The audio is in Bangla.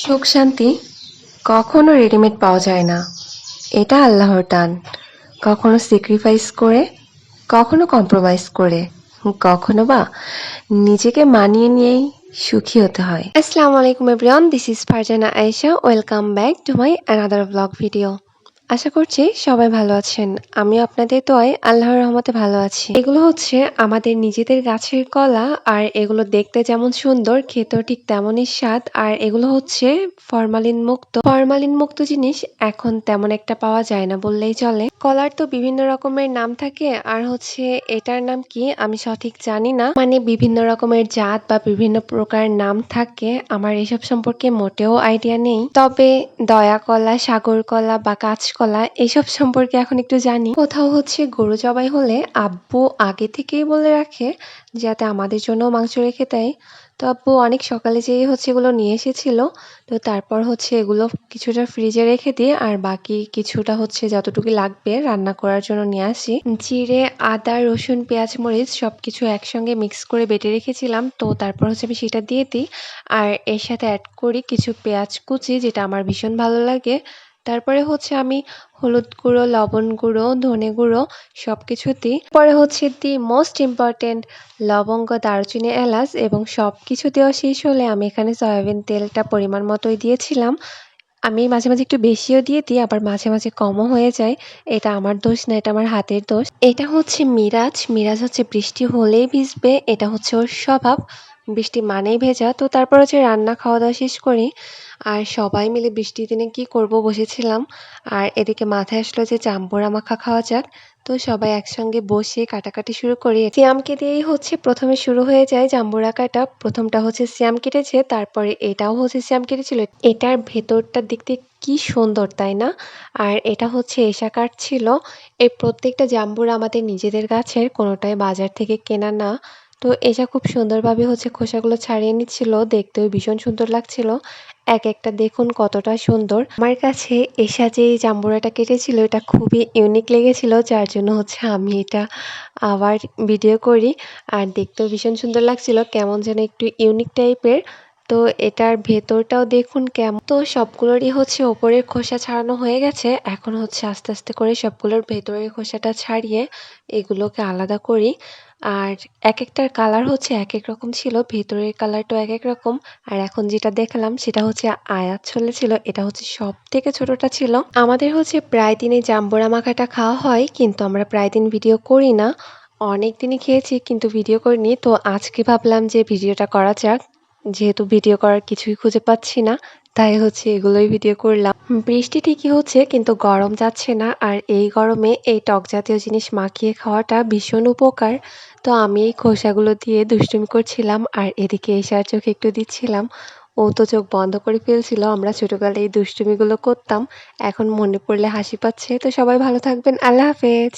সুখ শান্তি কখনো রেডিমেড পাওয়া যায় না। এটা আল্লাহর দান। কখনো স্যাক্রিফাইস করে, কখনো কম্প্রোমাইজ করে, কখনো বা নিজেকে মানিয়ে নিয়েই সুখী হতে হয়। আসসালামু আলাইকুম everyone, this is Farzana Ayesha. Welcome back to my another blog video. আশা করছি সবাই ভালো আছেন। আমিও আপনাদের দোয়ায় আল্লাহর রহমতে ভালো আছি। এগুলো হচ্ছে আমাদের নিজেদের গাছের কলা, আর এগুলো দেখতে যেমন সুন্দর, খেতেও ঠিক তেমনই স্বাদ। আর এগুলো হচ্ছে ফরমালিন মুক্ত জিনিস এখন তেমন একটা পাওয়া যায় না বললেই চলে। কলার তো বিভিন্ন রকমের নাম থাকে, আর হচ্ছে এটার নাম কি আমি সঠিক জানি না। মানে বিভিন্ন রকমের জাত বা বিভিন্ন প্রকার নাম থাকে, আমার এসব সম্পর্কে মোটেও আইডিয়া নেই। তবে দয়া কলা, সাগর কলা বা কাঁচকলা এসব সম্পর্কে এখন একটু জানি। কোথাও হচ্ছে গরু জবাই হলে আব্বু আগে থেকেই বলে রাখে যাতে আমাদের জন্য মাংস রেখে দেয়। তো আব্বু অনেক সকালে যেয়ে হচ্ছে এগুলো নিয়ে এসেছিল। তো তারপর হচ্ছে এগুলো কিছুটা ফ্রিজে রেখে দিয়ে আর বাকি কিছুটা হচ্ছে যতটুকু লাগবে রান্না করার জন্য নিয়ে আসি। জিরে, আদা, রসুন, পেঁয়াজ, মরিচ সবকিছু একসঙ্গে মিক্স করে বেটে রেখেছিলাম। তো তারপর হচ্ছে আমি সেটা দিয়ে দিই, আর এর সাথে অ্যাড করি কিছু পেঁয়াজ কুচি, যেটা আমার ভীষণ ভালো লাগে। তারপরে হচ্ছে আমি হলুদ গুঁড়ো, লবণ গুঁড়ো, ধনে গুঁড়ো সবকিছু দিই। পরে হচ্ছে দি মোস্ট ইম্পর্টেন্ট লবঙ্গ, দারুচিনি, এলাচ এবং সবকিছু দেওয়া শেষ হলে আমি এখানে সয়াবিন তেলটা পরিমাণ মতোই দিয়েছিলাম। আমি মাঝে মাঝে একটু বেশিও দিয়ে দিই, আবার মাঝে মাঝে কমও হয়ে যায়। এটা আমার দোষ না, এটা আমার হাতের দোষ। এটা হচ্ছে মিরাজ। মিরাজ হচ্ছে বৃষ্টি হলেই ভিজবে, এটা হচ্ছে ওর স্বভাব। বৃষ্টি মানেই ভেজা। তো তারপর হচ্ছে রান্না খাওয়া দাওয়া শেষ করি, আর সবাই মিলে বৃষ্টির দিনে কি করব বসেছিলাম। আর এদিকে মাথায় আসলো যে জাম্বুরা মাখা খাওয়া যাক। তো সবাই একসঙ্গে বসে কাটাকাটি শুরু করি। সিয়ামকে দিয়েই হচ্ছে প্রথমে শুরু হয়ে যায় জাম্বুরা কাটা। প্রথমটা হচ্ছে সিয়াম কেটেছে, তারপরে এটাও হচ্ছে সিয়াম কেটেছিল। এটার ভেতরটা দেখতে কি সুন্দর, তাই না? আর এটা হচ্ছে এশা কাটছিল। এই প্রত্যেকটা জাম্বুরা আমাদের নিজেদের গাছের, কোনোটাই বাজার থেকে কেনা না। তো এশা খুব সুন্দরভাবে হচ্ছে খোসাগুলো ছাড়িয়ে নিচ্ছিল, দেখতেও ভীষণ সুন্দর লাগছিল। এক একটা দেখুন কতটা সুন্দর। আমার কাছে এশা যে জাম্বুরাটা কেটেছিল এটা খুবই ইউনিক লেগেছিল, যার জন্য হচ্ছে আমি এটা আবার ভিডিও করি। আর দেখতেও ভীষণ সুন্দর লাগছিল, কেমন যেন একটু ইউনিক টাইপের। তো এটার ভেতরটাও দেখুন কেমন। তো সবগুলোরই হচ্ছে ওপরের খোসা ছাড়ানো হয়ে গেছে। এখন হচ্ছে আস্তে আস্তে করে সবগুলোর ভেতরের খোসাটা ছাড়িয়ে এগুলোকে আলাদা করি। আর এক একটার কালার হচ্ছে এক এক রকম ছিল, ভেতরের কালারটাও এক এক রকম। আর এখন যেটা দেখলাম সেটা হচ্ছে আয়াত ছোলে ছিল, এটা হচ্ছে সব থেকে ছোটটা ছিল। আমাদের হচ্ছে প্রায় দিনই জাম্বুরা মাখাটা খাওয়া হয়, কিন্তু আমরা প্রায় দিন ভিডিও করি না। অনেক দিনই খেয়েছি কিন্তু ভিডিও করিনি। তো আজকে ভাবলাম যে ভিডিওটা করা যাক, যেহেতু ভিডিও করার কিছুই খুঁজে পাচ্ছি না, তাই হচ্ছে এগুলোই ভিডিও করলাম। বৃষ্টি ঠিকই হচ্ছে কিন্তু গরম যাচ্ছে না, আর এই গরমে এই টক জাতীয় জিনিস মাখিয়ে খাওয়াটা ভীষণ উপকার। তো আমি এই খোসাগুলো দিয়ে দুষ্টুমি করছিলাম, আর এদিকে এশার চোখে একটু দিচ্ছিলাম। ও তো চোখ বন্ধ করে ফেলছিল। আমরা ছোটবেলায় এই দুষ্টুমিগুলো করতাম, এখন মনে পড়লে হাসি পাচ্ছে। তো সবাই ভালো থাকবেন, আল্লাহ হাফেজ।